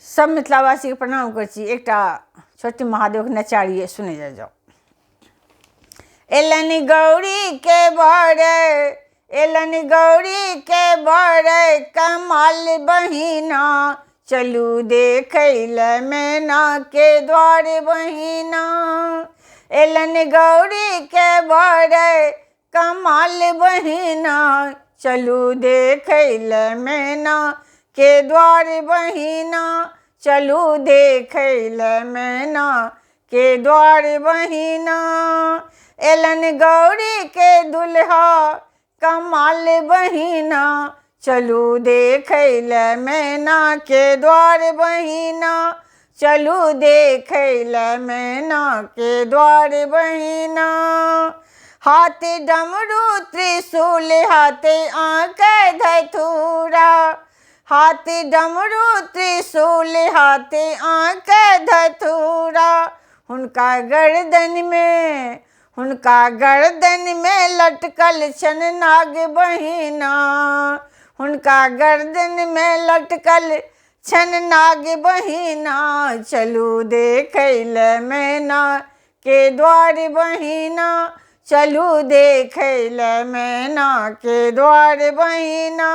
सब मिथिलावासी के प्रणाम कर छी। एकटा छोटी महादेव के नचारी सुने जा जाओ। एलनि गौरी के बड़े, एलनि गौरी के बड़े, कमाल बहिना, चलू देखैले मैना के द्वार बहिना। एलनि गौरी के बड़े, कमाल बहिना, चलू देखैले मैना के द्वार बहिना, चलू देखैले मैना के द्वार बहिना। एलनि गौरी के दुल्हा, कमाल बहिना, चलू देखैले मैना के द्वार बहिना, चलू देखैले मैना के द्वार बहिना। हाथे डमरू त्रिशूल, हाथे आंख धतूरा, हाथे डमरू त्रिशूल, हाथे आंख धतूरा। हुनका गर्दन में लटकल छन नाग बहिना, हुनका गर्दन में लटकल छन नाग बहिना, चलू देखैले मैना के द्वार बहिना, चलू देखैले मैना के द्वार बहिना।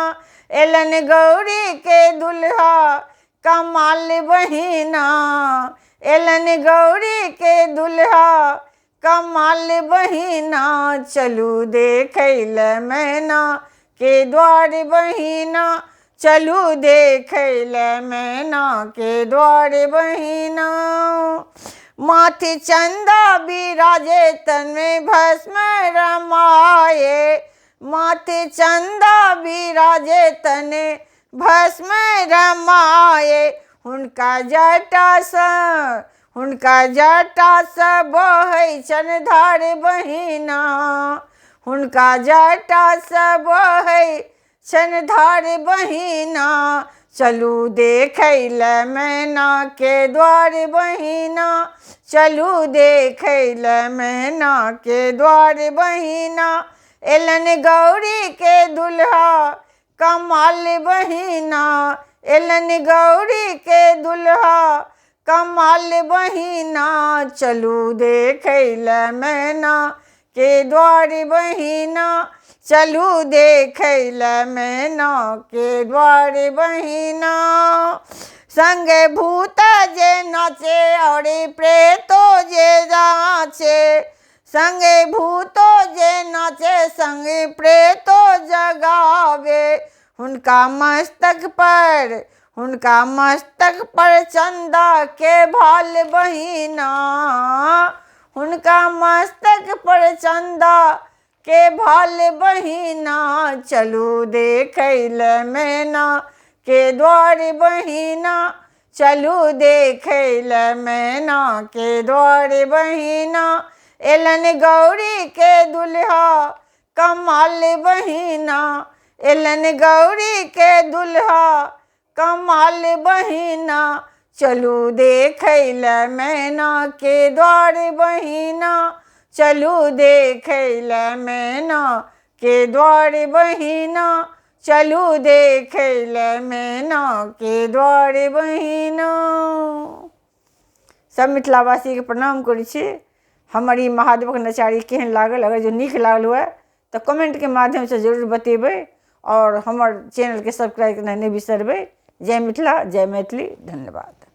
एलनि गौरी के दुल्हा, कमाल बहिना, एलनि गौरी के दुल्हा, कमाल बहिना, चलू देखैले मैना के द्वार बहिना, चलू देखैले मैना के द्वार बहिना। माथे चंदा बिराजे, तन में भस्म रमाए, माथे चंदा बिराजे, तन भस्म रमाए। हुनका जटा सँ बहै छन धार बहिना, हुनका जटा सँ बहै छन धार बहिना, चलू देखैले मैना के द्वार बहिना, चलू देखैले मैना के द्वार बहिना। एलनि गौरी के दुल्हा, कमाल बहिना, एलनि गौरी के दुल्हा, कमाल बहिना, चलू देखैले मैना के द्वार बहिना, चलू देखैले मैना के द्वार बहिना। संगे भूत जे नाचे और प्रेतो जे जाचे, संगे भूतो जे नाचे, संगे प्रेतो जगावे। हुनका मस्तक पर चंदा के भाल बहिना, हुनका मस्तक पर चंदा के भाल बहिना, चलू देखैले मैना के द्वार बहिना, चलू देखैले मैना के द्वार बहिना। एलनि गौरी के दुल्हा, कमाल बहिना, एलनि गौरी के दुल्हा, कमाल बहिना, चलू देखैले मैना के द्वार बहिना, चलू देखैले मैना के द्वार बहिना, चलू देखैले मैना के द्वार बहिना। सब मिथिलावासी के प्रणाम करै छी। हमर ई महादेव के नचारी केहन लागल, अगर जो नीक लागल हुए तो कमेंट के माध्यम से जरूर बतेबै और हमर चैनल के सब्सक्राइब करना नहीं बिसरबै। जय मिथिला, जय मैथिली, धन्यवाद।